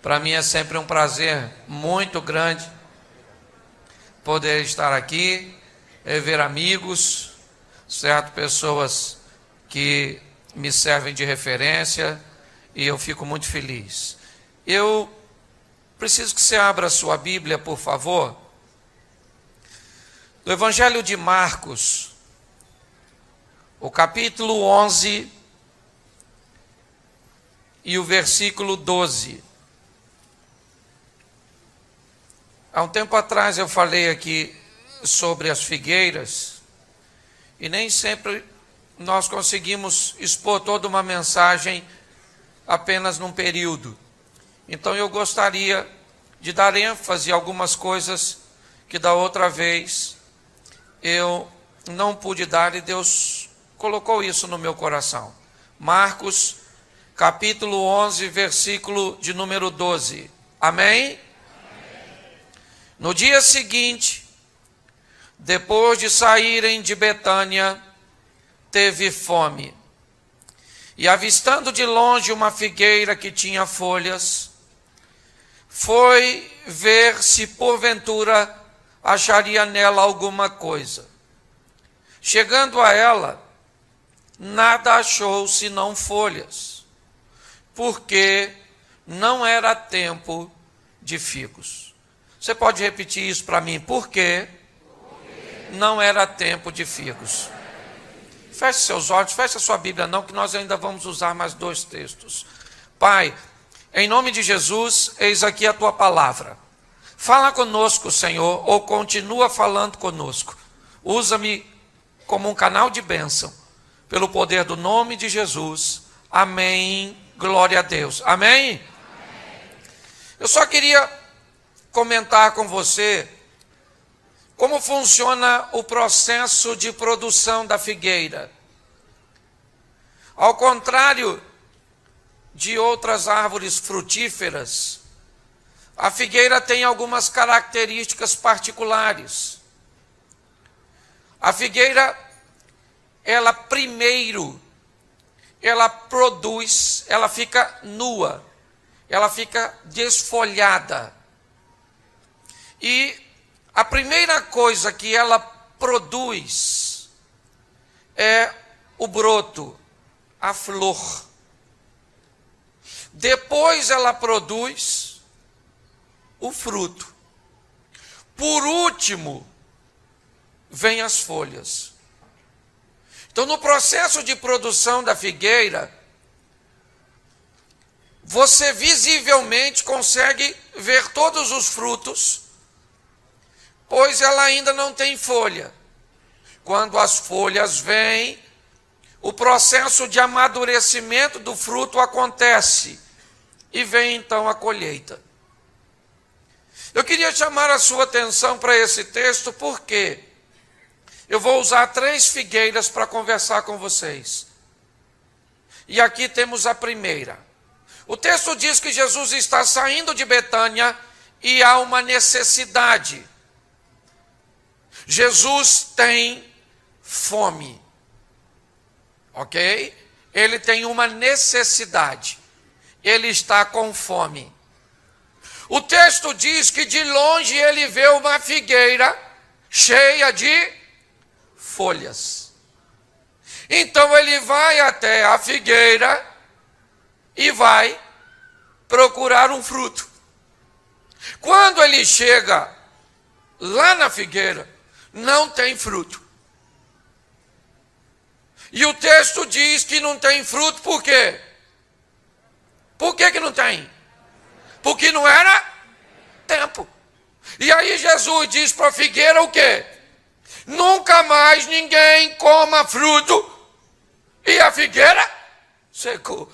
Para mim é sempre um prazer muito grande poder estar aqui, ver amigos, certo? Pessoas que me servem de referência e eu fico muito feliz. Eu preciso que você abra a sua Bíblia, por favor, do Evangelho de Marcos, o capítulo 11 e o versículo 12. Há um tempo atrás eu falei aqui sobre as figueiras e nem sempre nós conseguimos expor toda uma mensagem apenas num período. Então eu gostaria de dar ênfase a algumas coisas que da outra vez eu não pude dar e Deus colocou isso no meu coração. Marcos, capítulo 11, versículo de número 12. Amém? No dia seguinte, depois de saírem de Betânia, teve fome. E avistando de longe uma figueira que tinha folhas, foi ver se porventura acharia nela alguma coisa. Chegando a ela, nada achou senão folhas, porque não era tempo de figos. Você pode repetir isso para mim? Por quê? Não era tempo de figos. Feche seus olhos, feche a sua Bíblia não, que nós ainda vamos usar mais 2 textos. Pai, em nome de Jesus, eis aqui a tua palavra. Fala conosco, Senhor, ou continua falando conosco. Usa-me como um canal de bênção, pelo poder do nome de Jesus. Amém. Glória a Deus. Amém? Eu só queria comentar com você como funciona o processo de produção da figueira. Ao contrário de outras árvores frutíferas, a figueira tem algumas características particulares. A figueira, ela primeiro, ela produz, ela fica nua, ela fica desfolhada. E a primeira coisa que ela produz é o broto, a flor. Depois ela produz o fruto. Por último, vem as folhas. Então, no processo de produção da figueira, você visivelmente consegue ver todos os frutos, pois ela ainda não tem folha. Quando as folhas vêm, o processo de amadurecimento do fruto acontece e vem então a colheita. Eu queria chamar a sua atenção para esse texto porque eu vou usar 3 figueiras para conversar com vocês. E aqui temos a primeira. O texto diz que Jesus está saindo de Betânia e há uma necessidade. Jesus tem fome, ok? Ele tem uma necessidade, ele está com fome. O texto diz que de longe ele vê uma figueira cheia de folhas. Então ele vai até a figueira e vai procurar um fruto. Quando ele chega lá na figueira, não tem fruto. E o texto diz que não tem fruto por quê? Por que não tem? Porque não era tempo. E aí Jesus diz para a figueira o quê? Nunca mais ninguém coma fruto. E a figueira secou.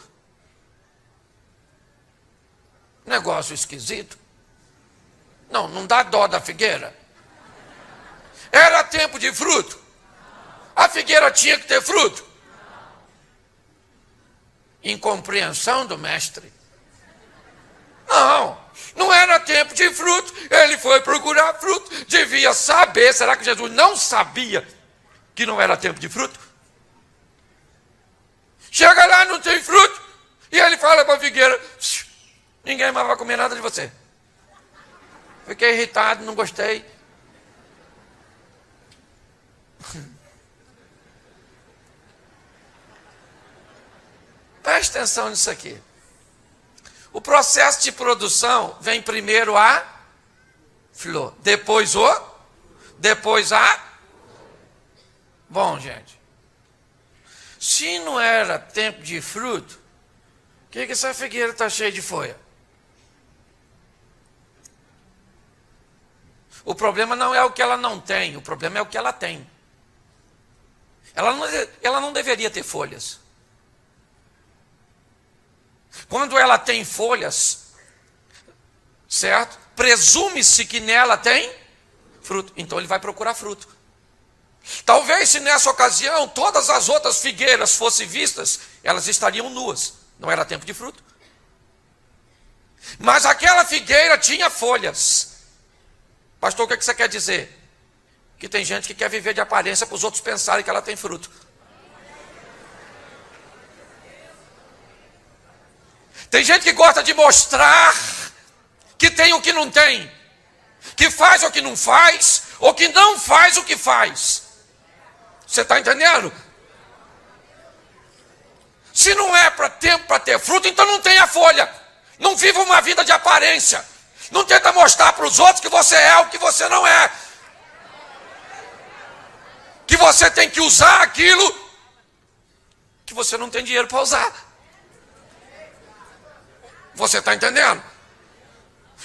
Negócio esquisito. Não dá dó da figueira. Era tempo de fruto? A figueira tinha que ter fruto? Incompreensão do mestre. Não era tempo de fruto. Ele foi procurar fruto. Devia saber. Será que Jesus não sabia que não era tempo de fruto? Chega lá, não tem fruto. E ele fala para a figueira: Ninguém mais vai comer nada de você. Fiquei irritado, não gostei. Preste atenção nisso aqui. O processo de produção vem primeiro a flor, depois a... Bom, gente, se não era tempo de fruto, por que essa figueira está cheia de folha? O problema não é o que ela não tem, o problema é o que ela tem. Ela não deveria ter folhas. Quando ela tem folhas, certo? Presume-se que nela tem fruto. Então ele vai procurar fruto. Talvez se nessa ocasião todas as outras figueiras fossem vistas, elas estariam nuas. Não era tempo de fruto. Mas aquela figueira tinha folhas. Pastor, o que você quer dizer? Que tem gente que quer viver de aparência para os outros pensarem que ela tem fruto. Tem gente que gosta de mostrar que tem o que não tem, que faz o que não faz, ou que não faz o que faz. Você está entendendo? Se não é para tempo para ter fruto, então não tenha folha. Não viva uma vida de aparência. Não tenta mostrar para os outros que você é o que você não é. Que você tem que usar aquilo que você não tem dinheiro para usar. Você está entendendo?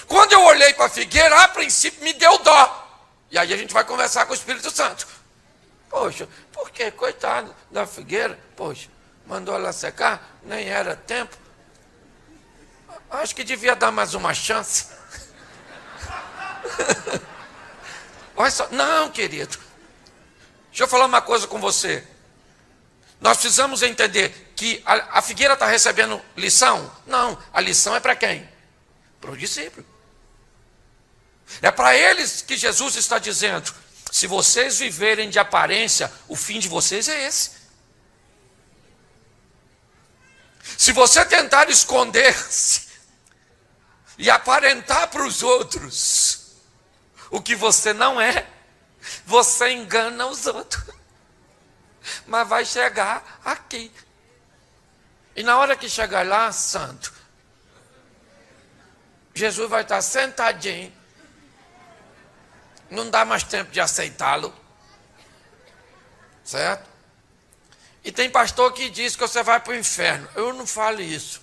Quando eu olhei para a figueira, a princípio me deu dó. E aí a gente vai conversar com o Espírito Santo. Poxa, por quê? Coitado da figueira. Poxa, mandou ela secar, nem era tempo. Acho que devia dar mais uma chance. Olha só, não, querido. Deixa eu falar uma coisa com você. Nós precisamos entender que a figueira está recebendo lição? Não, a lição é para quem? Para o discípulo. É para eles que Jesus está dizendo: se vocês viverem de aparência, o fim de vocês é esse. Se você tentar esconder-se e aparentar para os outros o que você não é, você engana os outros. Mas vai chegar aqui. E na hora que chegar lá, santo, Jesus vai estar sentadinho. Não dá mais tempo de aceitá-lo. Certo? E tem pastor que diz que você vai para o inferno. Eu não falo isso.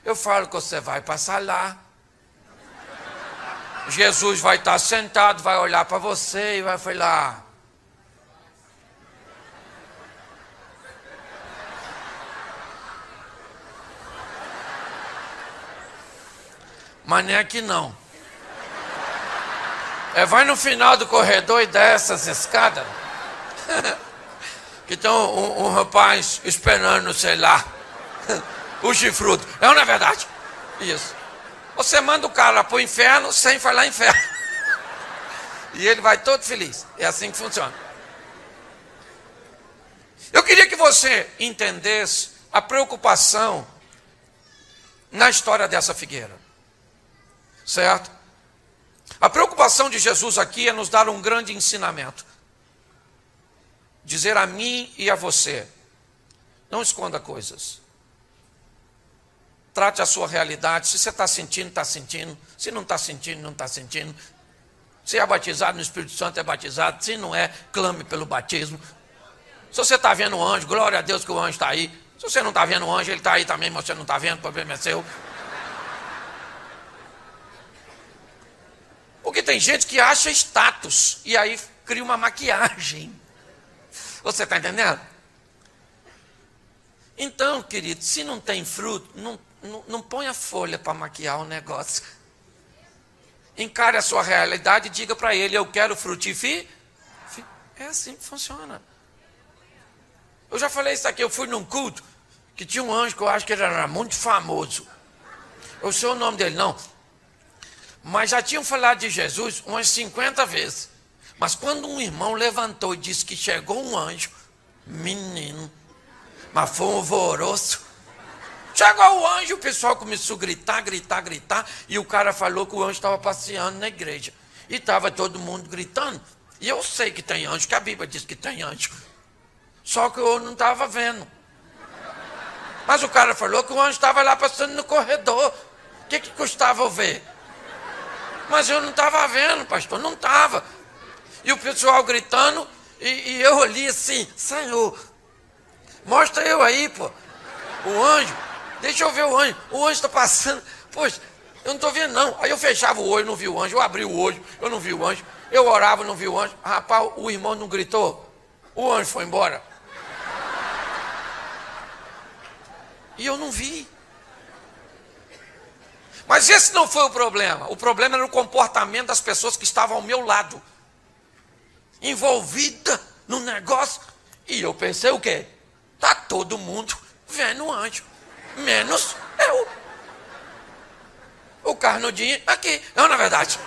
Eu falo que você vai passar lá. Jesus vai estar sentado, vai olhar para você e vai falar: mas nem aqui não. Vai no final do corredor e desce essas escadas. Que tem um rapaz esperando, sei lá, o chifrudo. É ou não é verdade? Isso. Você manda o cara para o inferno sem falar inferno. E ele vai todo feliz. É assim que funciona. Eu queria que você entendesse a preocupação na história dessa figueira. Certo? A preocupação de Jesus aqui é nos dar um grande ensinamento. Dizer a mim e a você: não esconda coisas. Trate a sua realidade. Se você está sentindo, está sentindo. Se não está sentindo, não está sentindo. Se é batizado no Espírito Santo, é batizado. Se não é, clame pelo batismo. Se você está vendo o anjo, glória a Deus que o anjo está aí. Se você não está vendo o anjo, ele está aí também, mas você não está vendo, o problema é seu. Porque tem gente que acha status e aí cria uma maquiagem. Você está entendendo? Então, querido, se não tem fruto, não ponha folha para maquiar o negócio. Encare a sua realidade e diga para ele: eu quero frutificar. É assim que funciona. Eu já falei isso aqui, eu fui num culto que tinha um anjo que eu acho que ele era muito famoso. Eu sei o nome dele, não. Mas já tinham falado de Jesus umas 50 vezes. Mas quando um irmão levantou e disse que chegou um anjo, menino, mas foi um alvoroço. Chegou o anjo, o pessoal começou a gritar, e o cara falou que o anjo estava passeando na igreja. E estava todo mundo gritando. E eu sei que tem anjo, que a Bíblia diz que tem anjo. Só que eu não estava vendo. Mas o cara falou que o anjo estava lá passando no corredor. O que custava eu ver? Mas eu não estava vendo, pastor, não estava. E o pessoal gritando, e eu olhei assim, Senhor, mostra eu aí, pô, o anjo. Deixa eu ver o anjo está passando. Poxa, eu não estou vendo não. Aí eu fechava o olho, não vi o anjo. Eu abri o olho, eu não vi o anjo. Eu orava, não vi o anjo. Rapaz, o irmão não gritou. O anjo foi embora. E eu não vi. Mas esse não foi o problema. O problema era o comportamento das pessoas que estavam ao meu lado. Envolvida no negócio. E eu pensei o quê? Tá todo mundo vendo o anjo. Menos eu. O carnudinho aqui. Não, na verdade.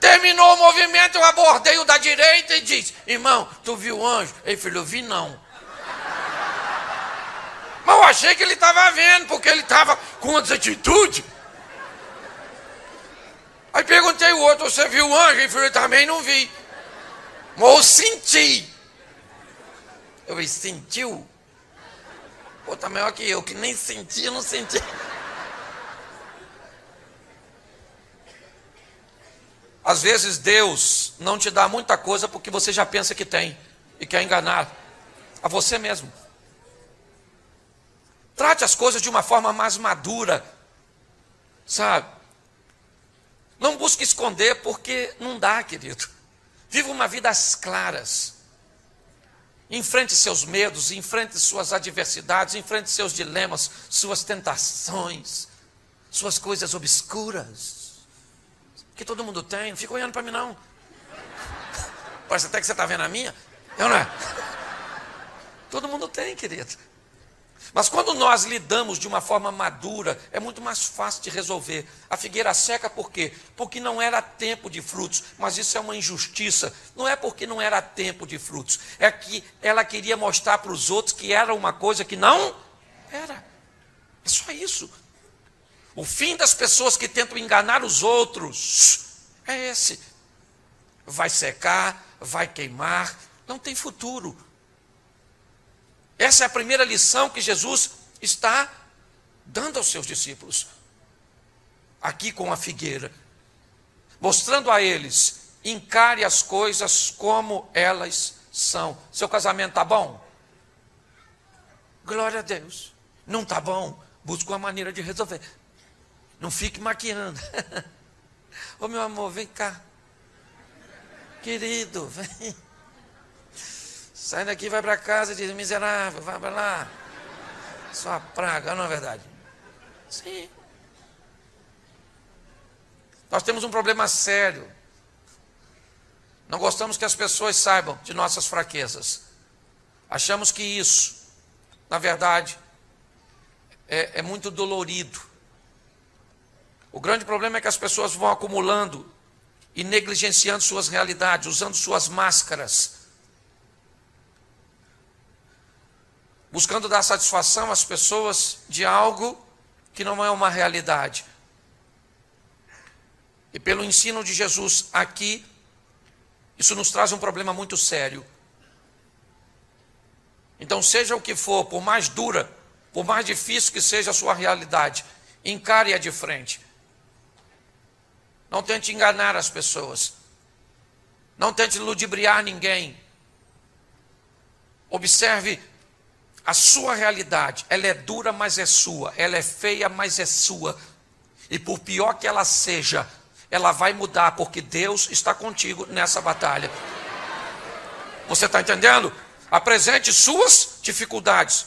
Terminou o movimento, eu abordei o da direita e disse, irmão, tu viu o anjo? Ele falou, vi não. Mas eu achei que ele estava vendo, porque ele estava com uma desatitude. Aí perguntei o outro, você viu o anjo? Ele falou, também não vi. Mas eu senti. Eu falei, sentiu? Pô, tá melhor que eu, que nem senti, eu não senti. Às vezes Deus não te dá muita coisa porque você já pensa que tem e quer enganar a você mesmo. Trate as coisas de uma forma mais madura, sabe? Não busque esconder porque não dá, querido. Viva uma vida às claras. Enfrente seus medos, enfrente suas adversidades, enfrente seus dilemas, suas tentações, suas coisas obscuras, que todo mundo tem. Não fica olhando para mim, não. Parece até que você está vendo a minha. Eu não é? Todo mundo tem, querido. Mas quando nós lidamos de uma forma madura, é muito mais fácil de resolver. A figueira seca por quê? Porque não era tempo de frutos, mas isso é uma injustiça. Não é porque não era tempo de frutos, é que ela queria mostrar para os outros que era uma coisa que não era. É só isso. O fim das pessoas que tentam enganar os outros é esse. Vai secar, vai queimar, não tem futuro. Essa é a primeira lição que Jesus está dando aos seus discípulos. Aqui com a figueira. Mostrando a eles, encare as coisas como elas são. Seu casamento está bom? Glória a Deus. Não está bom? Busque uma maneira de resolver. Não fique maquiando. Ô meu amor, vem cá. Querido, vem. Sai daqui e vai para casa e diz, miserável, vai para lá. Sua praga, não é verdade? Sim. Nós temos um problema sério. Não gostamos que as pessoas saibam de nossas fraquezas. Achamos que isso, na verdade, é muito dolorido. O grande problema é que as pessoas vão acumulando e negligenciando suas realidades, usando suas máscaras, buscando dar satisfação às pessoas de algo que não é uma realidade. E pelo ensino de Jesus aqui, isso nos traz um problema muito sério. Então, seja o que for, por mais dura, por mais difícil que seja a sua realidade, encare-a de frente. Não tente enganar as pessoas. Não tente ludibriar ninguém. Observe a sua realidade. Ela é dura, mas é sua. Ela é feia, mas é sua. E por pior que ela seja, ela vai mudar, porque Deus está contigo nessa batalha. Você está entendendo? Apresente suas dificuldades.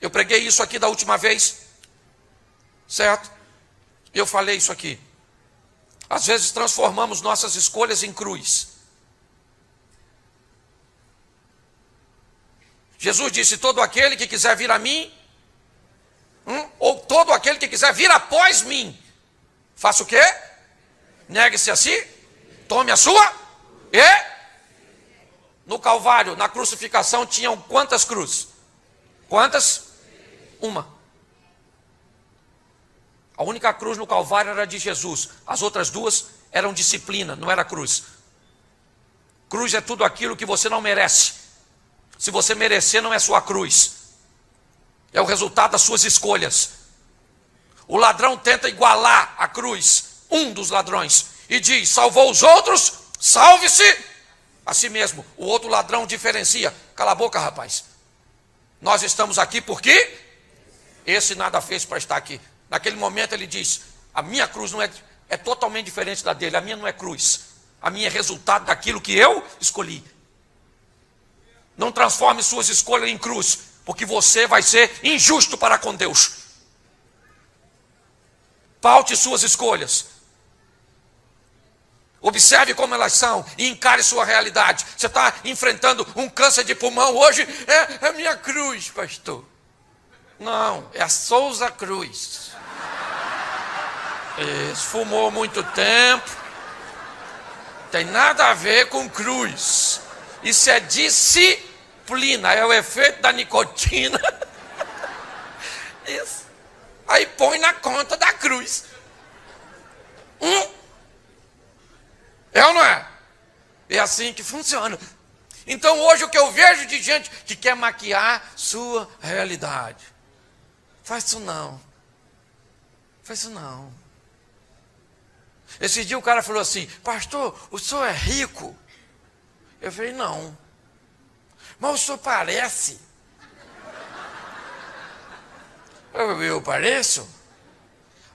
Eu preguei isso aqui da última vez, certo? Eu falei isso aqui. Às vezes transformamos nossas escolhas em cruz. Jesus disse, todo aquele que quiser vir a mim, ou todo aquele que quiser vir após mim, faça o quê? Negue-se a si, tome a sua, e no Calvário, na crucificação, tinham quantas cruzes? Quantas? Uma. A única cruz no Calvário era de Jesus. As outras duas eram disciplina, não era cruz. Cruz é tudo aquilo que você não merece. Se você merecer, não é sua cruz. É o resultado das suas escolhas. O ladrão tenta igualar a cruz, um dos ladrões, e diz: salvou os outros, salve-se a si mesmo. O outro ladrão diferencia: cala a boca, rapaz. Nós estamos aqui porque esse nada fez para estar aqui. Naquele momento ele diz: a minha cruz não é totalmente diferente da dele. A minha não é cruz. A minha é resultado daquilo que eu escolhi. Não transforme suas escolhas em cruz, porque você vai ser injusto para com Deus. Paute suas escolhas. Observe como elas são e encare sua realidade. Você está enfrentando um câncer de pulmão hoje, é a minha cruz, pastor. Não, é a Souza Cruz. Isso, fumou muito tempo. Tem nada a ver com cruz. Isso é disciplina, é o efeito da nicotina. Isso. Aí põe na conta da cruz. É ou não é? É assim que funciona. Então hoje o que eu vejo de gente que quer maquiar sua realidade. Faz isso não. Faz isso não. Esse dia o cara falou assim: pastor, o senhor é rico? Eu falei: não. Mas o senhor parece. Eu pareço?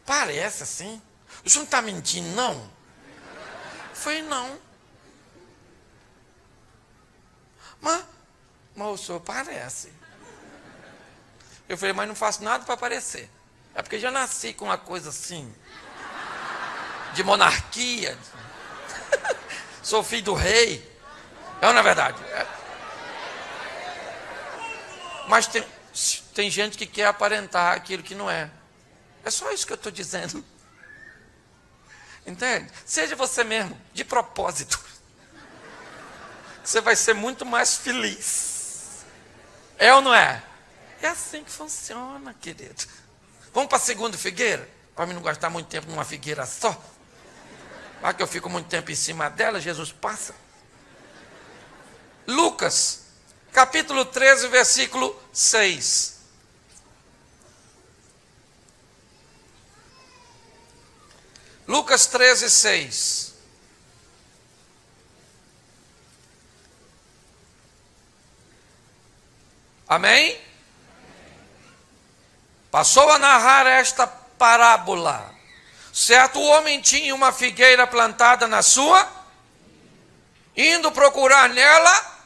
Parece assim. O senhor não está mentindo, não? Eu falei: não. Mas o senhor parece. Eu falei: mas não faço nada para parecer. É porque já nasci com uma coisa assim, de monarquia. Sou filho do rei. É ou não é verdade? É. Mas tem gente que quer aparentar aquilo que não é. É só isso que eu estou dizendo. Entende? Seja você mesmo, de propósito. Você vai ser muito mais feliz. É ou não é? É assim que funciona, querido. Vamos para a segunda figueira? Para mim não gastar muito tempo numa figueira só. Para que eu fico muito tempo em cima dela, Jesus passa. Lucas, capítulo 13, versículo 6. Lucas 13, 6. Amém? Passou a narrar esta parábola. Certo homem tinha uma figueira plantada na sua, indo procurar nela.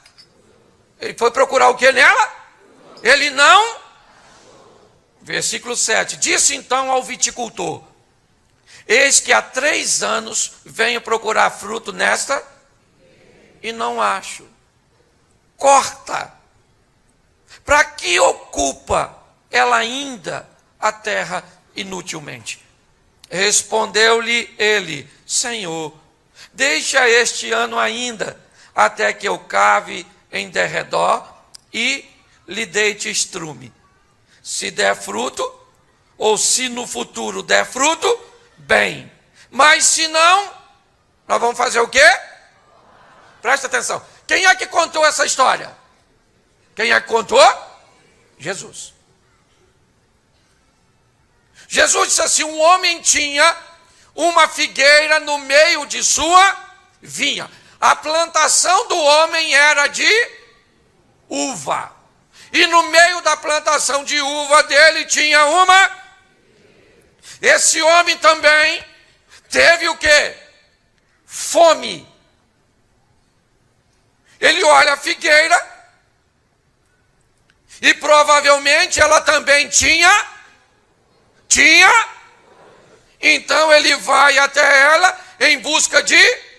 Ele foi procurar o que nela? Ele não. Versículo 7. Disse então ao viticultor: eis que há 3 anos venho procurar fruto nesta e não acho. Corta. Para que ocupa ela ainda a terra inutilmente? Respondeu-lhe ele: Senhor, deixa este ano ainda, até que eu cave em derredor e lhe deite estrume. Se der fruto, ou se no futuro der fruto, bem. Mas se não, nós vamos fazer o quê? Presta atenção. Quem é que contou essa história? Quem é que contou? Jesus. Jesus disse assim: um homem tinha uma figueira no meio de sua vinha. A plantação do homem era de uva. E no meio da plantação de uva dele tinha uma. Esse homem também teve o quê? Fome. Ele olha a figueira e provavelmente ela também tinha. Então ele vai até ela em busca de.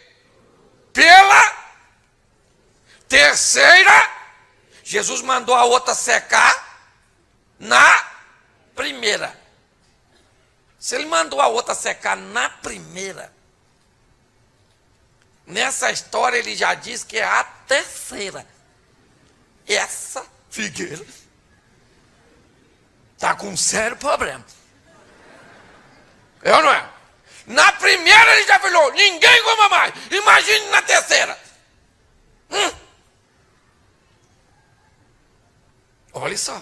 Pela terceira, Jesus mandou a outra secar na primeira. Se ele mandou a outra secar na primeira, nessa história ele já diz que é a terceira. Essa figueira está com um sério problema. Eu não é? Na primeira ele já falou, ninguém coma mais. Imagine na terceira. Olha só.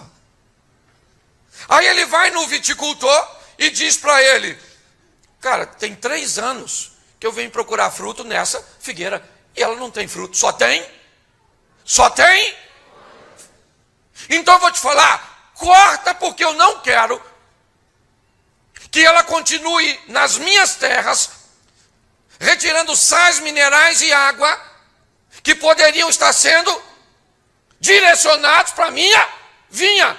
Aí ele vai no viticultor e diz para ele, cara, tem 3 anos que eu venho procurar fruto nessa figueira e ela não tem fruto. Só tem? Então eu vou te falar, corta porque eu não quero que ela continue nas minhas terras, retirando sais minerais e água que poderiam estar sendo direcionados para a minha vinha.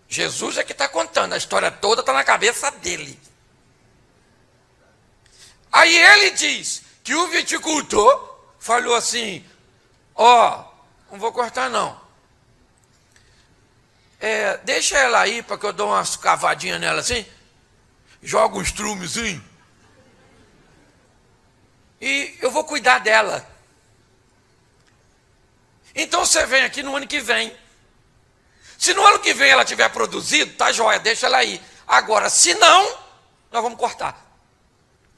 Jesus é que está contando, a história toda está na cabeça dele. Aí ele diz que o viticultor falou assim, não vou cortar não. Deixa ela aí para que eu dou umas cavadinhas nela assim, joga um estrumezinho e eu vou cuidar dela. Então você vem aqui no ano que vem. Se no ano que vem ela tiver produzido, tá jóia, deixa ela aí. Agora, se não, nós vamos cortar.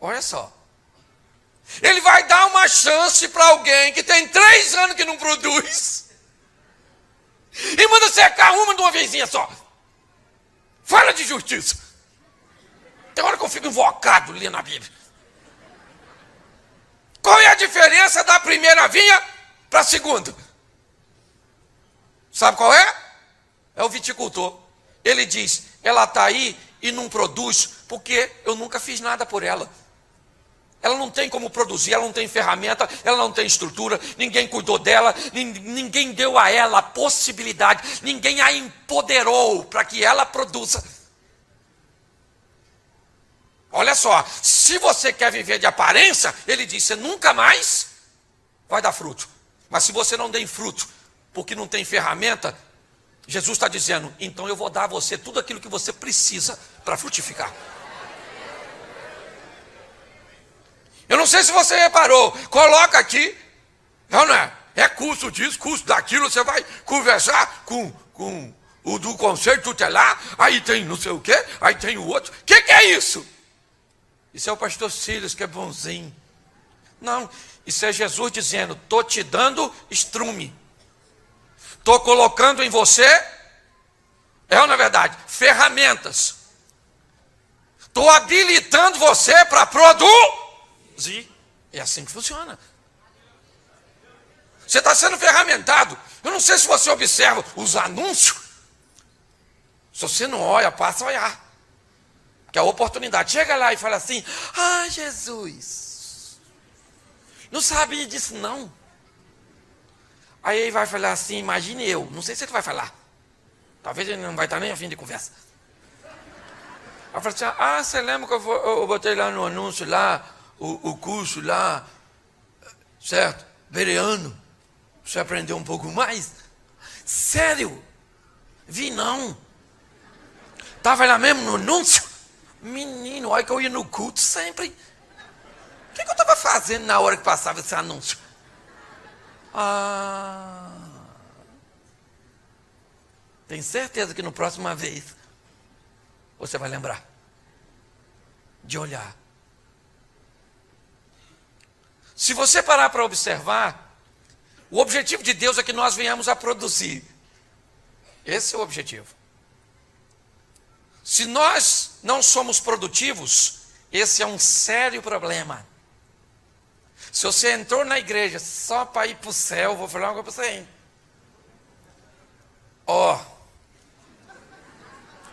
Olha só. Ele vai dar uma chance para alguém que tem 3 anos que não produz e manda secar uma de uma vezinha só. Fala de justiça. Tem hora que eu fico invocado lendo a Bíblia. Qual é a diferença da primeira vinha para a segunda? Sabe qual é? É o viticultor. Ele diz, ela está aí e não produz porque eu nunca fiz nada por ela. Ela não tem como produzir, ela não tem ferramenta, ela não tem estrutura, ninguém cuidou dela, ninguém deu a ela a possibilidade, ninguém a empoderou para que ela produza. Olha só, se você quer viver de aparência, ele diz, você nunca mais vai dar fruto. Mas se você não der fruto, porque não tem ferramenta, Jesus está dizendo, então eu vou dar a você tudo aquilo que você precisa para frutificar. Eu não sei se você reparou, coloca aqui, não é? É custo disso, custo daquilo, você vai conversar com o do conselho tutelar, aí tem não sei o quê, aí tem o outro. O que é isso? Isso é o pastor Silas, que é bonzinho. Não, isso é Jesus dizendo, estou te dando estrume. Estou colocando em você, na verdade, ferramentas. Estou habilitando você para produzir. É assim que funciona. Você está sendo ferramentado. Eu não sei se você observa os anúncios. Se você não olha, passa a olhar. Que é a oportunidade. Chega lá e fala assim, Jesus, não sabia disso não. Aí ele vai falar assim, imagine eu, não sei se ele vai falar. Talvez ele não vai estar nem a fim de conversa. Aí fala assim, você lembra que eu botei lá no anúncio lá, o curso lá, certo? Bereano. Você aprendeu um pouco mais? Sério? Vi não. Estava lá mesmo no anúncio? Menino, olha que eu ia no culto sempre. O que eu estava fazendo na hora que passava esse anúncio? Tenho certeza que na próxima vez você vai lembrar de olhar. Se você parar para observar, o objetivo de Deus é que nós venhamos a produzir. Esse é o objetivo. Se nós não somos produtivos, esse é um sério problema. Se você entrou na igreja só para ir para o céu, vou falar uma coisa para você, hein?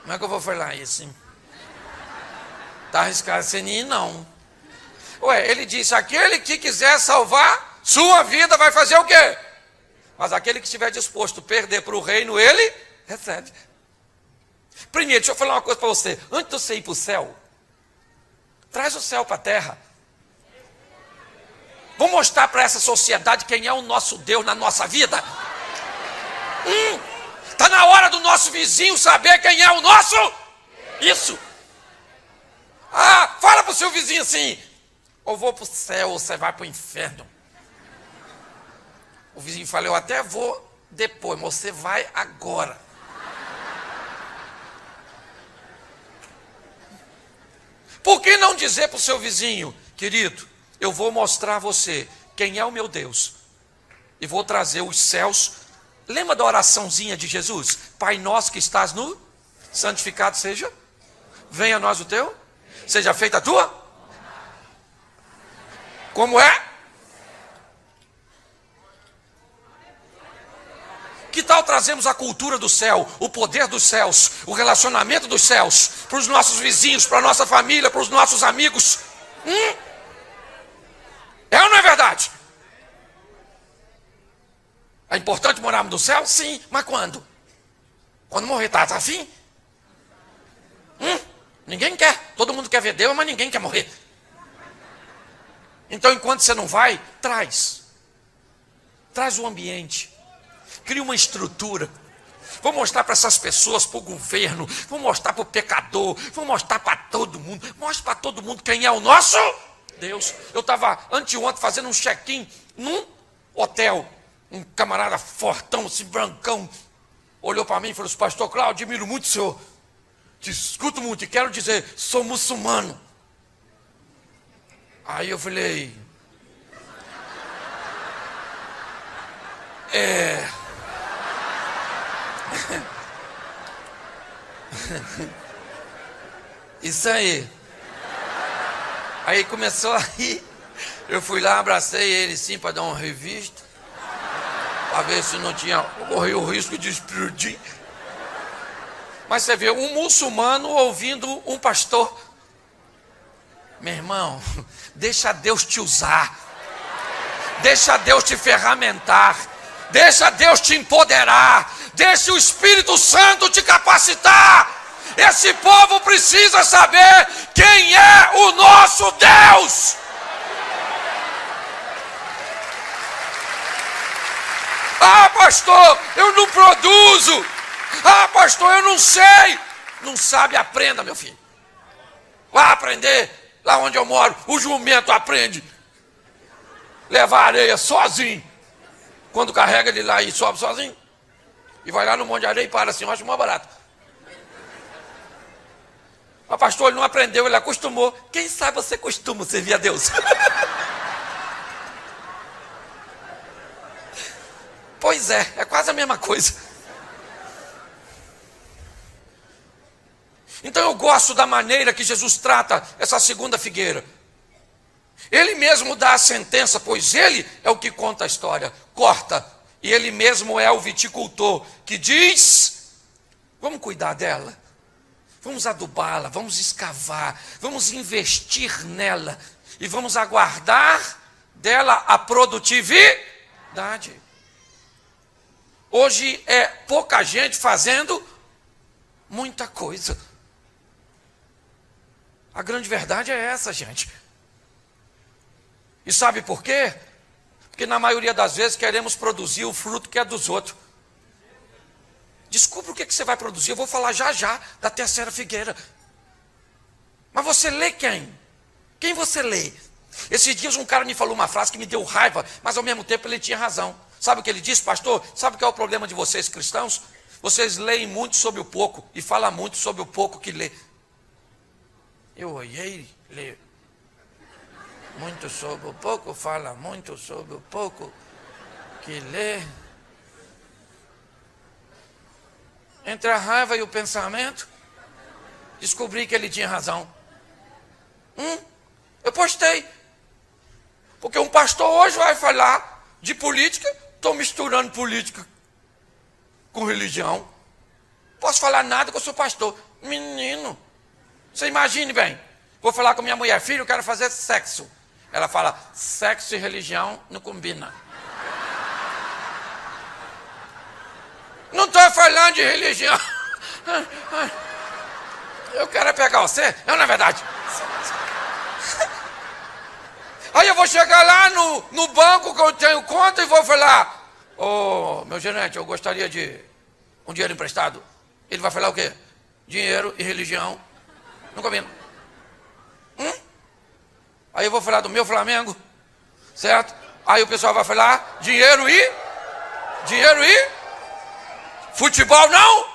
Como é que eu vou falar isso, hein? Está arriscado sem ir, não. Ele disse, aquele que quiser salvar sua vida vai fazer o quê? Mas aquele que estiver disposto a perder para o reino, ele recebe. Primeiro, deixa eu falar uma coisa para você. Antes de você ir para o céu, traz o céu para a terra. Vamos mostrar para essa sociedade quem é o nosso Deus na nossa vida. Está na hora do nosso vizinho saber quem é o nosso. Isso. Fala para o seu vizinho assim, ou vou para o céu ou você vai para o inferno. O vizinho fala, eu até vou depois, mas você vai agora. Por que não dizer para o seu vizinho, querido, eu vou mostrar a você quem é o meu Deus e vou trazer os céus. Lembra da oraçãozinha de Jesus? Pai nosso que estás no, santificado seja, venha a nós o teu, seja feita a tua. Como é? Que tal trazemos a cultura do céu, o poder dos céus, o relacionamento dos céus, para os nossos vizinhos, para a nossa família, para os nossos amigos? É ou não é verdade? É importante morarmos no céu? Sim, mas quando? Quando morrer, tá afim? Ninguém quer, todo mundo quer ver Deus, mas ninguém quer morrer. Então, enquanto você não vai, traz o ambiente, cria uma estrutura. Vou mostrar para essas pessoas, para o governo, vou mostrar para o pecador, vou mostrar para todo mundo, mostre para todo mundo quem é o nosso Deus. Eu estava anteontem fazendo um check-in num hotel, um camarada fortão, assim, brancão, olhou para mim e falou assim: pastor Cláudio, admiro muito o senhor, te escuto muito e quero dizer, sou muçulmano. Aí eu falei, isso aí. Aí começou a rir. Eu fui lá, abracei ele sim para dar uma revista, para ver se não tinha corrido o risco de explodir. Mas você vê, um muçulmano ouvindo um pastor. Meu irmão, deixa Deus te usar, deixa Deus te ferramentar, deixa Deus te empoderar, deixa o Espírito Santo te capacitar. Esse povo precisa saber quem é o nosso Deus. Ah, pastor, eu não produzo. Ah, pastor, eu não sei. Não sabe, aprenda, meu filho. Vá aprender. Lá onde eu moro, o jumento aprende levar areia sozinho. Quando carrega ele lá e sobe sozinho, e vai lá no monte de areia e para assim, eu acho mais barato. Mas pastor, ele não aprendeu, ele acostumou. Quem sabe você acostuma servir a Deus? Pois é quase a mesma coisa. Então eu gosto da maneira que Jesus trata essa segunda figueira. Ele mesmo dá a sentença, pois ele é o que conta a história, corta. E ele mesmo é o viticultor que diz, vamos cuidar dela, vamos adubá-la, vamos escavar, vamos investir nela e vamos aguardar dela a produtividade. Hoje é pouca gente fazendo muita coisa. A grande verdade é essa, gente. E sabe por quê? Porque na maioria das vezes queremos produzir o fruto que é dos outros. Descubra o que você vai produzir. Eu vou falar já da terceira figueira. Mas você lê quem? Quem você lê? Esses dias um cara me falou uma frase que me deu raiva, mas ao mesmo tempo ele tinha razão. Sabe o que ele disse, pastor? Sabe o que é o problema de vocês cristãos? Vocês leem muito sobre o pouco e falam muito sobre o pouco que lê. Eu olhei, lê muito sobre o pouco, fala muito sobre o pouco que lê. Entre a raiva e o pensamento, descobri que ele tinha razão. Eu postei. Porque um pastor hoje vai falar de política, estou misturando política com religião. Posso falar nada que eu sou pastor. Menino, você imagine bem, vou falar com minha mulher, filho, eu quero fazer sexo. Ela fala, sexo e religião não combina. Não estou falando de religião. Eu quero pegar você. Não é verdade? Aí eu vou chegar lá no banco que eu tenho conta e vou falar, meu gerente, eu gostaria de um dinheiro emprestado. Ele vai falar o quê? Dinheiro e religião não combina. Aí eu vou falar do meu Flamengo, certo? Aí o pessoal vai falar dinheiro e futebol não?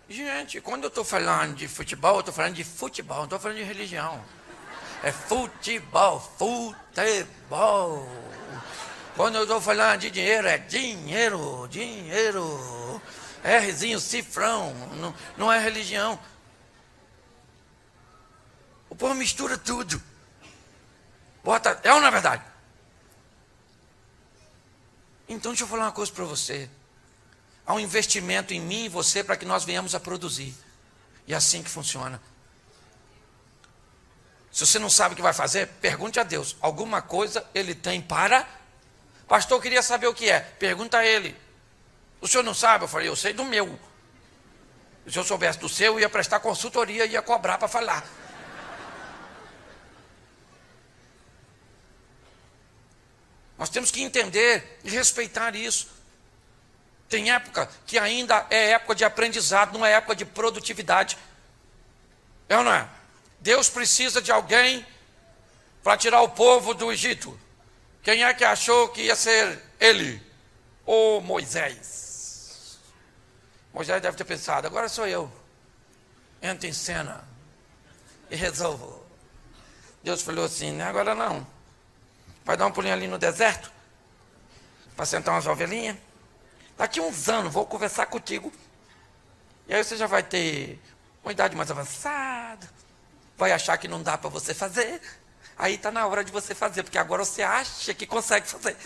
Gente, quando eu estou falando de futebol, eu estou falando de futebol, não estou falando de religião. É futebol, futebol. Quando eu estou falando de dinheiro, é dinheiro, dinheiro. Rzinho, cifrão, não é religião. O povo mistura tudo. Bota, é ou não é verdade? Então deixa eu falar uma coisa para você. Há um investimento em mim e você para que nós venhamos a produzir. E é assim que funciona. Se você não sabe o que vai fazer, pergunte a Deus. Alguma coisa Ele tem para... Pastor, eu queria saber o que é. Pergunta a Ele. O senhor não sabe? Eu falei, eu sei do meu. Se eu soubesse do seu, eu ia prestar consultoria e ia cobrar para falar. Nós temos que entender e respeitar isso. Tem época que ainda é época de aprendizado, não é época de produtividade. É ou não é? Deus precisa de alguém para tirar o povo do Egito. Quem é que achou que ia ser ele? Ou Moisés? Moisés deve ter pensado, agora sou eu. Entro em cena e resolvo. Deus falou assim, agora não. Vai dar um pulinho ali no deserto, para sentar umas ovelhinhas. Daqui uns anos vou conversar contigo. E aí você já vai ter uma idade mais avançada. Vai achar que não dá para você fazer. Aí está na hora de você fazer, porque agora você acha que consegue fazer.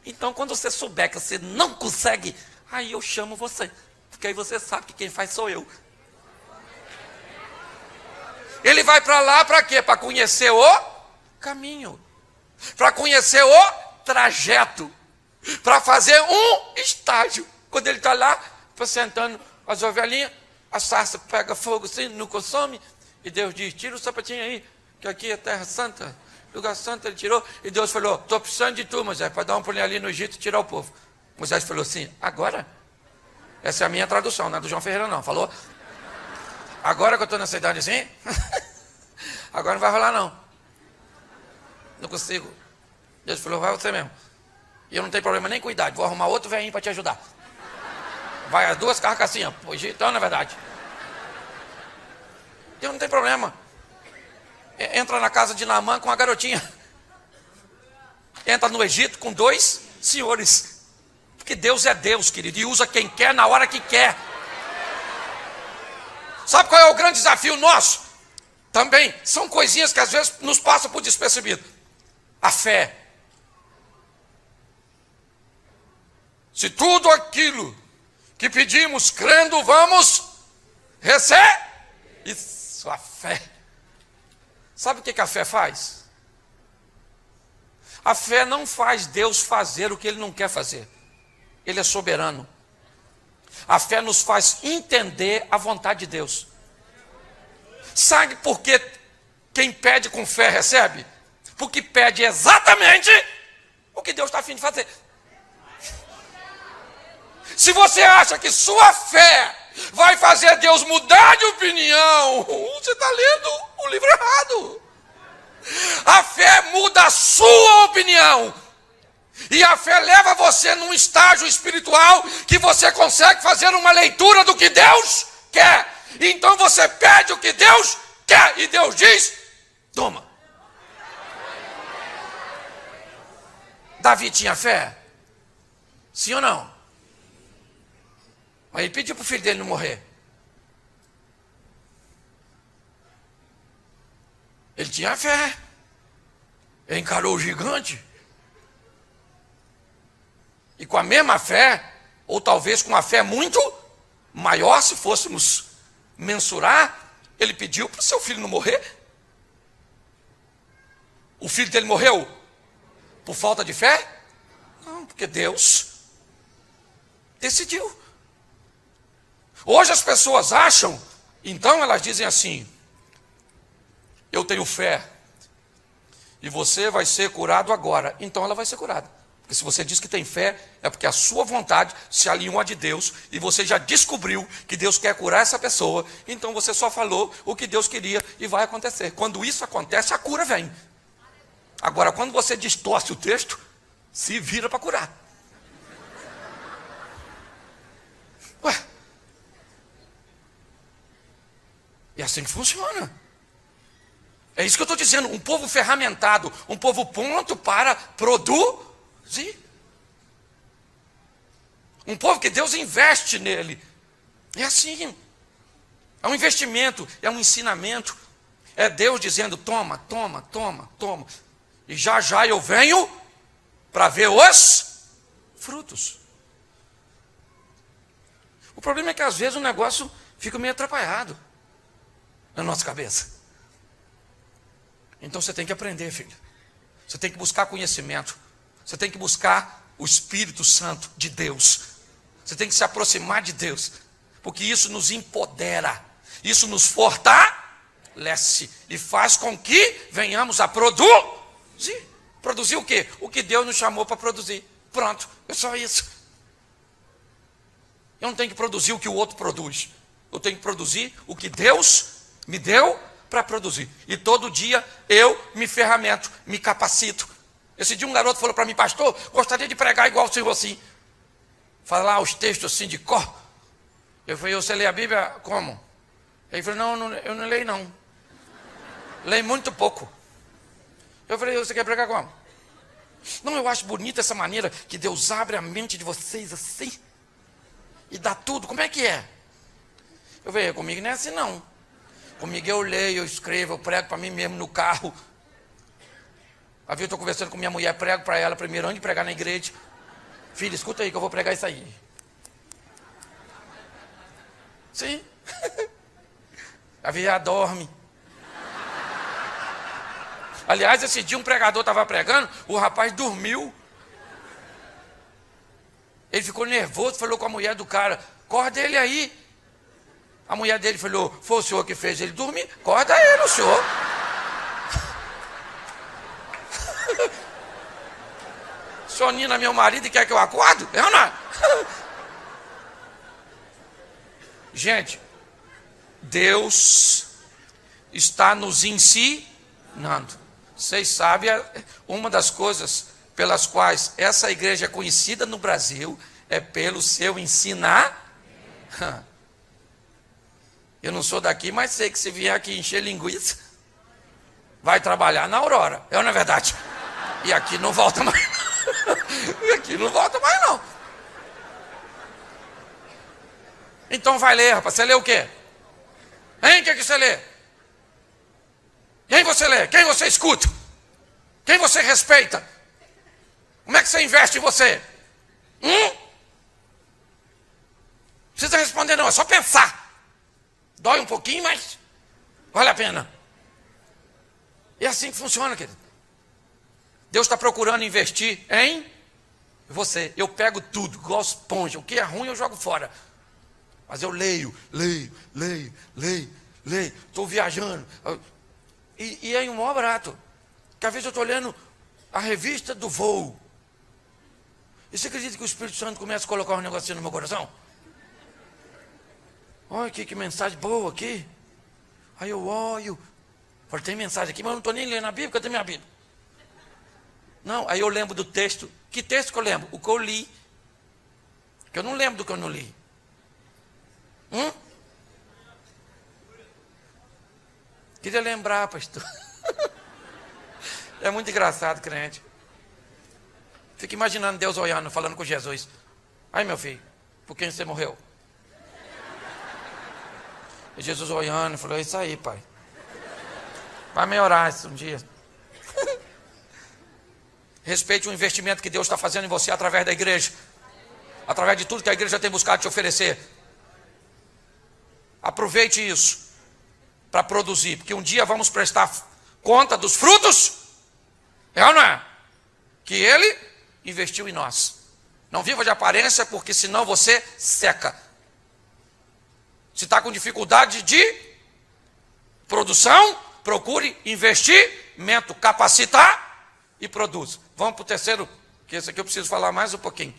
Então quando você souber que você não consegue, aí eu chamo você. Porque aí você sabe que quem faz sou eu. Ele vai para lá para quê? Para conhecer o caminho. Para conhecer o trajeto. Para fazer um estágio. Quando ele está lá, sentando as ovelhinhas, a sarça pega fogo assim, não consome. E Deus diz, tira o sapatinho aí, que aqui é terra santa. Lugar santo ele tirou. E Deus falou, estou precisando de tu, Moisés, para dar um pulinho ali no Egito e tirar o povo. Moisés falou assim, agora? Essa é a minha tradução, não é do João Ferreira não. Falou, agora que eu estou nessa idade assim, agora não vai rolar não. Não consigo. Deus falou, vai você mesmo. E eu não tenho problema nem com idade, vou arrumar outro velhinho para te ajudar. Vai as duas carcassinhas, pois então, na verdade. Eu não tenho problema. Entra na casa de Naamã com a garotinha. Entra no Egito com 2 senhores. Porque Deus é Deus, querido, e usa quem quer na hora que quer. Sabe qual é o grande desafio nosso? Também são coisinhas que às vezes nos passam por despercebido. A fé. Se tudo aquilo que pedimos crendo, vamos receber. Isso, a fé. Sabe o que a fé faz? A fé não faz Deus fazer o que Ele não quer fazer. Ele é soberano. A fé nos faz entender a vontade de Deus. Sabe por que quem pede com fé recebe? Porque pede exatamente o que Deus está a fim de fazer. Se você acha que sua fé vai fazer Deus mudar de opinião, você está lendo o livro errado. A fé muda a sua opinião. E a fé leva você num estágio espiritual que você consegue fazer uma leitura do que Deus quer. Então você pede o que Deus quer e Deus diz, toma. Davi tinha fé? Sim ou não? Mas ele pediu para o filho dele não morrer. Ele tinha fé. Ele encarou o gigante. E com a mesma fé, ou talvez com uma fé muito maior, se fôssemos mensurar, ele pediu para o seu filho não morrer. O filho dele morreu por falta de fé? Não, porque Deus decidiu. Hoje as pessoas acham, então elas dizem assim, eu tenho fé, e você vai ser curado agora. Então ela vai ser curada. Porque se você diz que tem fé, é porque a sua vontade se alinhou à de Deus, e você já descobriu que Deus quer curar essa pessoa, então você só falou o que Deus queria e vai acontecer. Quando isso acontece, a cura vem. Agora, quando você distorce o texto, se vira para curar. Ué, E é assim que funciona. É isso que eu estou dizendo, um povo ferramentado, um povo pronto para produzir. Um povo que Deus investe nele. É assim. É um investimento, é um ensinamento. É Deus dizendo, toma, toma, toma, toma. E já já eu venho para ver os frutos. O problema é que às vezes o negócio fica meio atrapalhado na nossa cabeça. Então você tem que aprender, filho. Você tem que buscar conhecimento. Você tem que buscar o Espírito Santo de Deus. Você tem que se aproximar de Deus. Porque isso nos empodera. Isso nos fortalece. E faz com que venhamos a produzir. Produzir o quê? O que Deus nos chamou para produzir. Pronto, é só isso. Eu não tenho que produzir o que o outro produz. Eu tenho que produzir o que Deus me deu para produzir. E todo dia eu me ferramento, me capacito. Esse dia um garoto falou para mim, pastor, gostaria de pregar igual o senhor assim. Falar os textos assim de cor. Eu falei, você lê a Bíblia como? Ele falou, não, eu não leio não. Leio muito pouco. Eu falei, você quer pregar como? Não, eu acho bonita essa maneira que Deus abre a mente de vocês assim. E dá tudo, como é que é? Eu falei, comigo não é assim não. Comigo eu leio, eu escrevo, eu prego para mim mesmo no carro. Às vezes eu estou conversando com minha mulher, prego para ela primeiro, antes de pregar na igreja. Filha, escuta aí que eu vou pregar isso aí. Sim. A vezes ela dorme. Aliás, esse dia um pregador estava pregando, o rapaz dormiu. Ele ficou nervoso, falou com a mulher do cara, acorda ele aí. A mulher dele falou, foi o senhor que fez ele dormir, acorda ele, o senhor. O senhor Nina, meu marido, e quer que eu acordo? Eu não. Gente, Deus está nos ensinando. Vocês sabem, uma das coisas pelas quais essa igreja é conhecida no Brasil é pelo seu ensinar. Eu não sou daqui, mas sei que se vier aqui encher linguiça, vai trabalhar na Aurora. Não é verdade? E aqui não volta mais. E aqui não volta mais não. Então vai ler, rapaz. Você lê o quê? Hein? O que você lê? Quem você lê? Quem você escuta? Quem você respeita? Como é que você investe em você? Não precisa responder não, é só pensar. Dói um pouquinho, mas vale a pena. É assim que funciona, querido. Deus está procurando investir em você. Eu pego tudo, igual esponja. O que é ruim eu jogo fora. Mas eu leio. Estou viajando. E é um maior barato. Porque às vezes eu estou lendo a revista do voo. E você acredita que o Espírito Santo começa a colocar um negocinho no meu coração? Olha aqui, que mensagem boa aqui. Aí eu olho. Falei, tem mensagem aqui, mas eu não estou nem lendo a Bíblia, cadê minha Bíblia? Não, aí eu lembro do texto. Que texto que eu lembro? O que eu li. Que eu não lembro do que eu não li. Queria lembrar, pastor. É muito engraçado, crente. Fica imaginando Deus olhando, falando com Jesus. Ai, meu filho, por quem você morreu? E Jesus olhando, falou, é isso aí, pai. Vai melhorar isso um dia. Respeite o investimento que Deus está fazendo em você através da igreja. Através de tudo que a igreja tem buscado te oferecer. Aproveite isso para produzir. Porque um dia vamos prestar conta dos frutos. É ou não é? Que Ele investiu em nós. Não viva de aparência, porque senão você seca. Se está com dificuldade de produção, procure investimento, capacitar e produz. Vamos para o terceiro, que esse aqui eu preciso falar mais um pouquinho.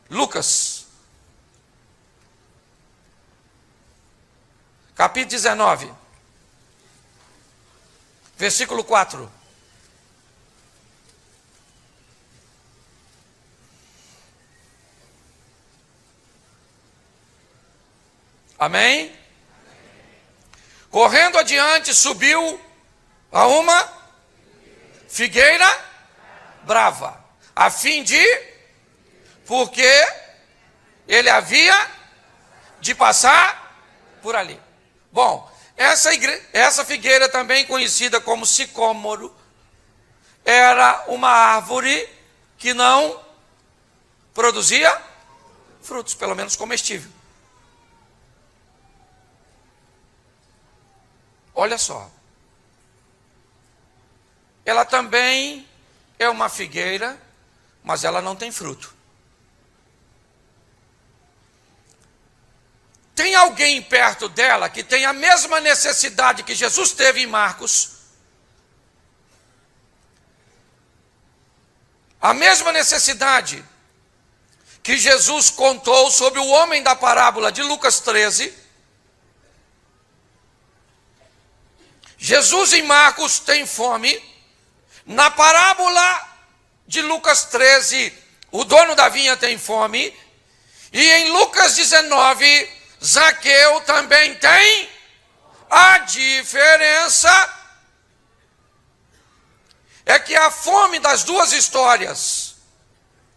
Lucas, capítulo 19, versículo 4. Amém? Correndo adiante, subiu a uma figueira brava, a fim de, porque ele havia de passar por ali. Bom, essa figueira, também conhecida como sicômoro, era uma árvore que não produzia frutos, pelo menos comestível. Olha só. Ela também é uma figueira, mas ela não tem fruto. Tem alguém perto dela que tem a mesma necessidade que Jesus teve em Marcos? A mesma necessidade que Jesus contou sobre o homem da parábola de Lucas 13. Jesus em Marcos tem fome. Na parábola de Lucas 13, o dono da vinha tem fome. E em Lucas 19, Zaqueu também tem. A diferença é que a fome das duas histórias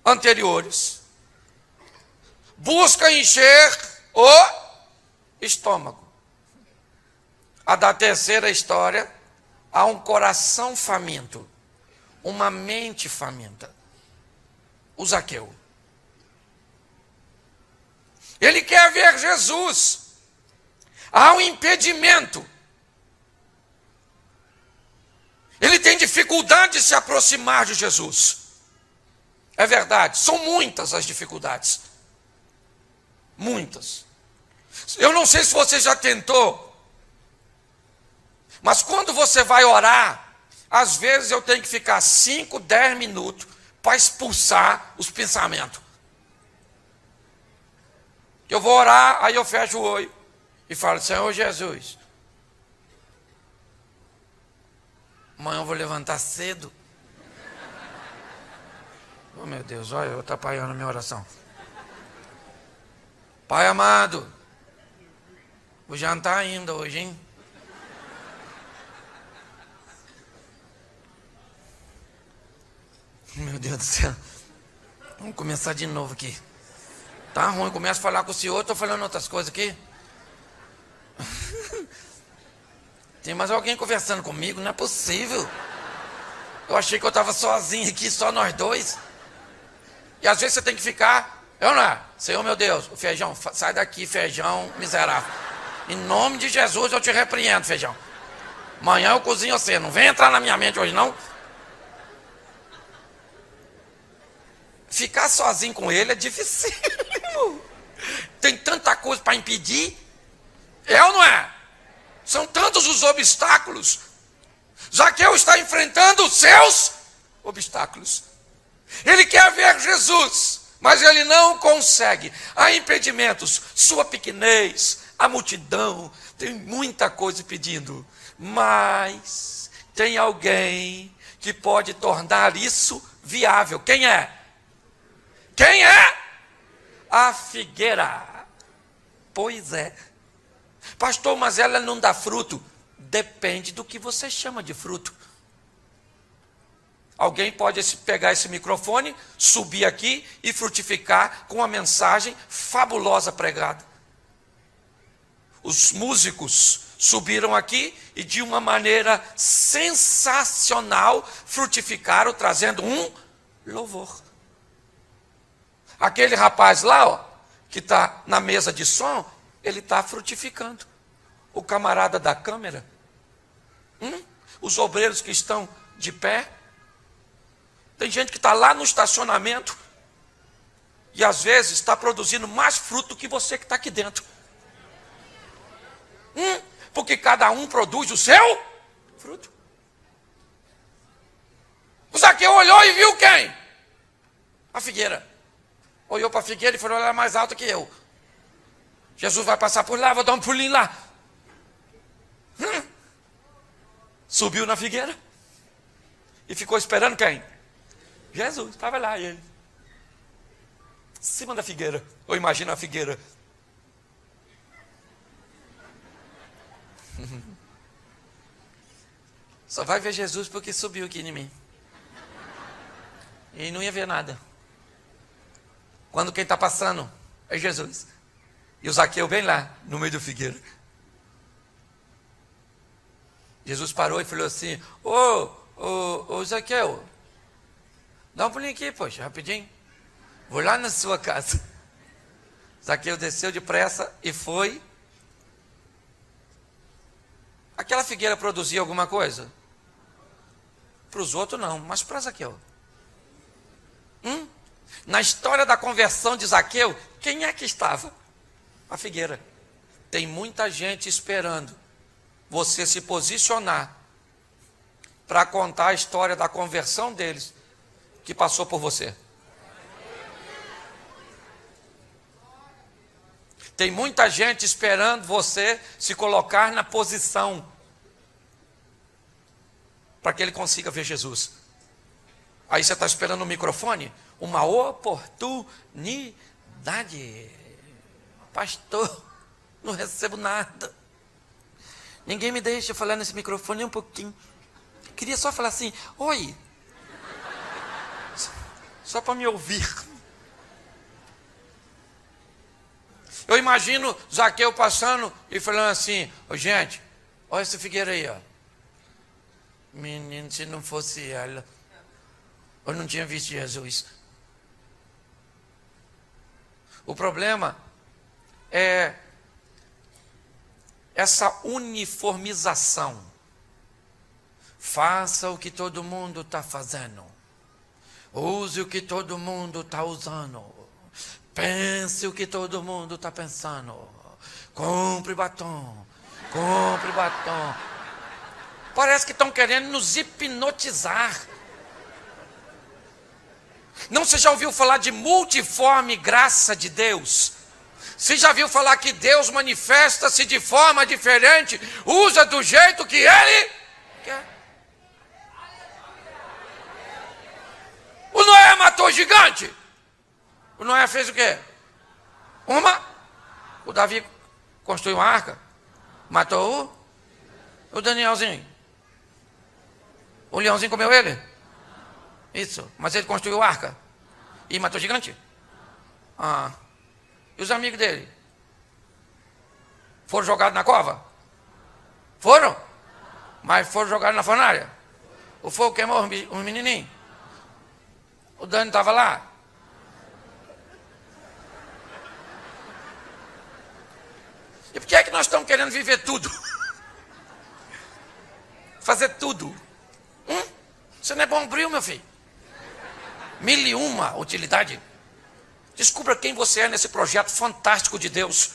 anteriores busca encher o estômago. A da terceira história, há um coração faminto, uma mente faminta. O Zaqueu. Ele quer ver Jesus. Há um impedimento. Ele tem dificuldade de se aproximar de Jesus. É verdade, são muitas as dificuldades. Muitas. Eu não sei se você já tentou, mas quando você vai orar, às vezes eu tenho que ficar 5, 10 minutos para expulsar os pensamentos. Eu vou orar, aí eu fecho o olho e falo: Senhor Jesus, amanhã eu vou levantar cedo. Oh meu Deus, olha, eu atrapalhando a minha oração. Pai amado, vou jantar ainda hoje, hein? Meu Deus do céu. Vamos começar de novo aqui. Tá ruim, começo a falar com o senhor, estou falando outras coisas aqui. Tem mais alguém conversando comigo? Não é possível. Eu achei que eu estava sozinho aqui, só nós dois. E às vezes você tem que ficar... Eu não é? Senhor meu Deus, o Feijão, sai daqui, Feijão miserável. Em nome de Jesus eu te repreendo, Feijão. Amanhã eu cozinho você, não vem entrar na minha mente hoje não. Ficar sozinho com ele é difícil. Tem tanta coisa para impedir. É ou não é? São tantos os obstáculos. Zaqueu está enfrentando os seus obstáculos. Ele quer ver Jesus, mas ele não consegue. Há impedimentos, sua pequenez, a multidão, tem muita coisa pedindo. Mas tem alguém que pode tornar isso viável. Quem é? Quem é? A figueira. Pois é. Pastor, mas ela não dá fruto. Depende do que você chama de fruto. Alguém pode pegar esse microfone, subir aqui e frutificar com uma mensagem fabulosa pregada. Os músicos subiram aqui e de uma maneira sensacional frutificaram, trazendo um louvor. Aquele rapaz lá, ó, que está na mesa de som, ele está frutificando. O camarada da câmera, os obreiros que estão de pé. Tem gente que está lá no estacionamento e às vezes está produzindo mais fruto que você que está aqui dentro. Porque cada um produz o seu fruto. O Zaqueu olhou e viu quem? A figueira. Olhou para a figueira e falou: ela é mais alta que eu. Jesus vai passar por lá, vou dar um pulinho lá. Subiu na figueira e ficou esperando quem? Jesus, estava lá ele. Em cima da figueira. Ou imagina a figueira. Só vai ver Jesus porque subiu aqui em mim. E não ia ver nada. Quando quem está passando é Jesus. E o Zaqueu bem lá, no meio do figueiro. Jesus parou e falou assim: ô Zaqueu, dá um pulinho aqui, poxa, rapidinho. Vou lá na sua casa. Zaqueu desceu depressa e foi. Aquela figueira produzia alguma coisa? Para os outros não, mas para Zaqueu. Na história da conversão de Zaqueu, quem é que estava? A figueira. Tem muita gente esperando você se posicionar para contar a história da conversão deles que passou por você. Tem muita gente esperando você se colocar na posição para que ele consiga ver Jesus. Aí você está esperando o microfone? Uma oportunidade. Pastor, não recebo nada. Ninguém me deixa falar nesse microfone nem um pouquinho. Queria só falar assim: oi. Só para me ouvir. Eu imagino Zaqueu passando e falando assim: ô gente, olha essa figueira aí, ó. Menino, se não fosse ela, eu não tinha visto Jesus. O problema é essa uniformização. Faça o que todo mundo está fazendo. Use o que todo mundo está usando. Pense o que todo mundo está pensando. Compre batom. Compre batom. Parece que estão querendo nos hipnotizar. Não, você já ouviu falar de multiforme graça de Deus? Você já viu falar que Deus manifesta-se de forma diferente, usa do jeito que Ele quer? O Noé matou o gigante. O Noé fez o quê? O Davi construiu uma arca. Matou o Danielzinho. O leãozinho comeu ele? Isso. Mas ele construiu a arca. E matou o gigante? E os amigos dele? Foram jogados na cova? Foram? Mas foram jogados na fornalha? O fogo queimou os menininhos? O Dani estava lá? E por que é que nós estamos querendo viver tudo? Fazer tudo? Você não é bombril, meu filho. 1001 utilidade. Descubra quem você é nesse projeto fantástico de Deus.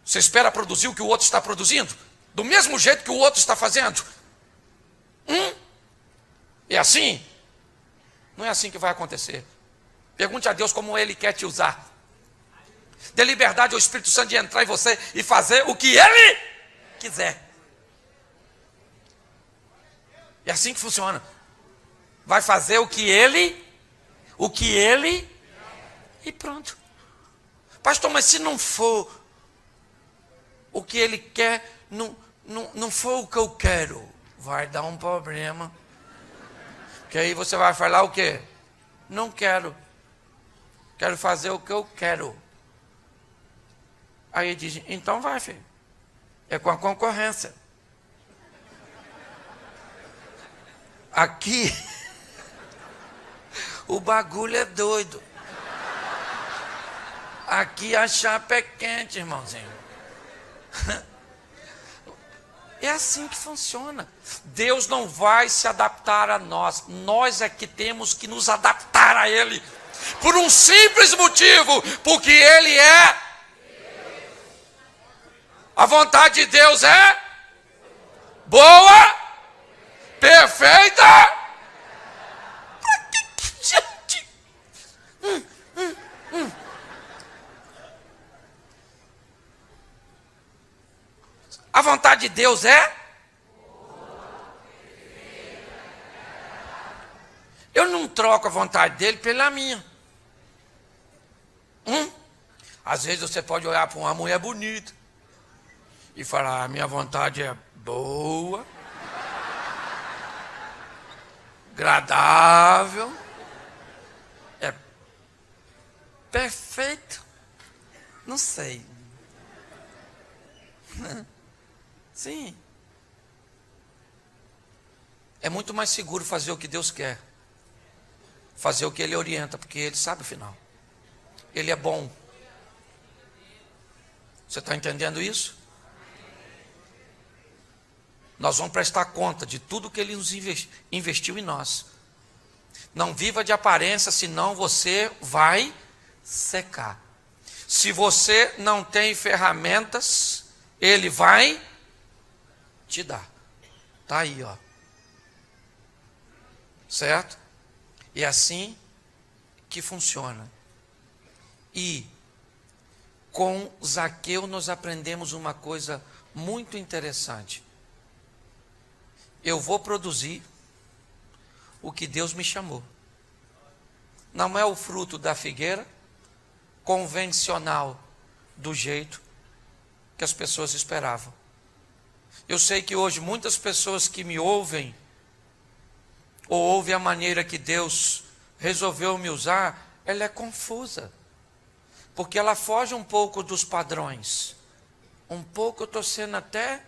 Você espera produzir o que o outro está produzindo? Do mesmo jeito que o outro está fazendo? É assim? Não é assim que vai acontecer. Pergunte a Deus como Ele quer te usar. Dê liberdade ao Espírito Santo de entrar em você e fazer o que Ele quiser. É assim que funciona. Vai fazer o que ele e pronto. Pastor, mas se não for o que ele quer, não for o que eu quero, vai dar um problema. Porque aí você vai falar o quê? Não quero. Quero fazer o que eu quero. Aí diz: então vai, filho. É com a concorrência. Aqui o bagulho é doido. Aqui a chapa é quente, irmãozinho. É assim que funciona. Deus não vai se adaptar a nós. Nós é que temos que nos adaptar a Ele. Por um simples motivo. Porque Ele é. A vontade de Deus é boa, perfeita. Gente. A vontade de Deus é? Eu não troco a vontade dele pela minha. Às vezes você pode olhar para uma mulher bonita e falar, minha vontade é boa, agradável, é perfeito. Não sei. Sim. É muito mais seguro fazer o que Deus quer. Fazer o que Ele orienta, porque Ele sabe o final. Ele é bom. Você está entendendo isso? Nós vamos prestar conta de tudo que Ele nos investiu em nós. Não viva de aparência, senão você vai secar. Se você não tem ferramentas, Ele vai te dar. Está aí, ó. Certo? E é assim que funciona. E com Zaqueu nós aprendemos uma coisa muito interessante. Eu vou produzir o que Deus me chamou. Não é o fruto da figueira convencional do jeito que as pessoas esperavam. Eu sei que hoje muitas pessoas que me ouvem ou ouvem a maneira que Deus resolveu me usar, ela é confusa. Porque ela foge um pouco dos padrões. Um pouco eu estou sendo até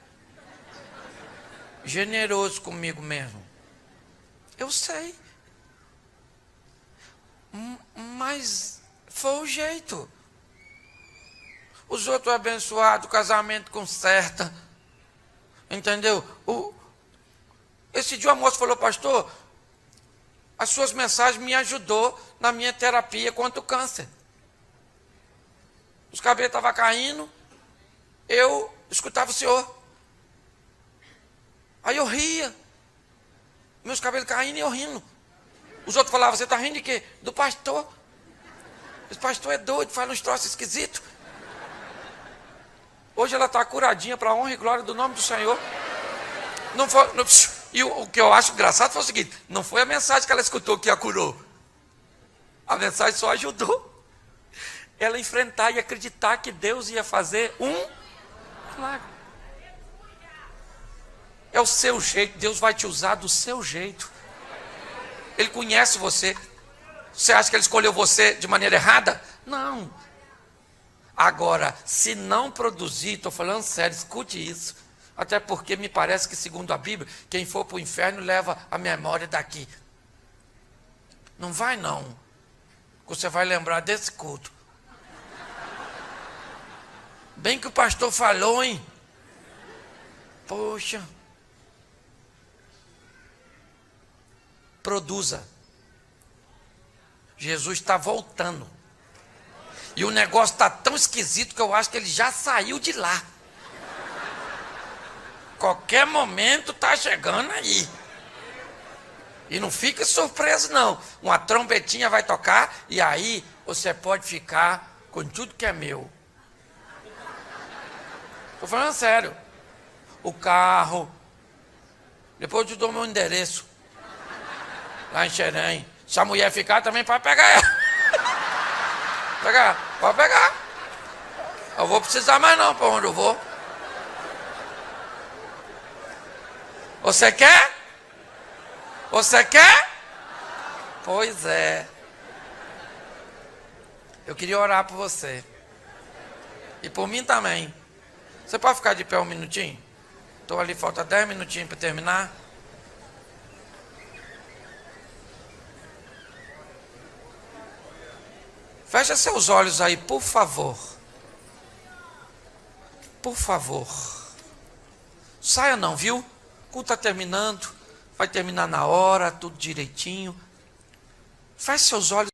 generoso comigo mesmo. Eu sei. Mas foi o jeito. Os outros abençoados, o casamento conserta. Entendeu? Esse dia o moço falou, pastor, as suas mensagens me ajudou na minha terapia contra o câncer. Os cabelos estavam caindo, eu escutava o senhor. Aí eu ria. Meus cabelos caindo e eu rindo. Os outros falavam, você está rindo de quê? Do pastor. Esse pastor é doido, faz uns troços esquisitos. Hoje ela está curadinha para a honra e glória do nome do Senhor. Não foi, e o que eu acho engraçado foi o seguinte, não foi a mensagem que ela escutou que a curou. A mensagem só ajudou ela a enfrentar e acreditar que Deus ia fazer um milagre. É o seu jeito, Deus vai te usar do seu jeito. Ele conhece você. Você acha que Ele escolheu você de maneira errada? Não. Agora, se não produzir, estou falando sério, escute isso. Até porque me parece que, segundo a Bíblia, quem for para o inferno leva a memória daqui. Não vai não. Você vai lembrar desse culto. Bem que o pastor falou, hein? Poxa. Produza. Jesus está voltando. E o negócio está tão esquisito que eu acho que ele já saiu de lá. Qualquer momento está chegando aí. E não fica surpreso não. Uma trombetinha vai tocar e aí você pode ficar com tudo que é meu. Estou falando sério. O carro. Depois eu te dou meu endereço. Lá em Xerém. Se a mulher ficar também pode pegar ela. Pegar, pode pegar. Eu vou precisar mais não para onde eu vou. Você quer? Você quer? Pois é. Eu queria orar por você. E por mim também. Você pode ficar de pé um minutinho? Estou ali, falta 10 minutinhos para terminar. Feche seus olhos aí, por favor. Por favor. Saia não, viu? O culto está terminando. Vai terminar na hora, tudo direitinho. Feche seus olhos.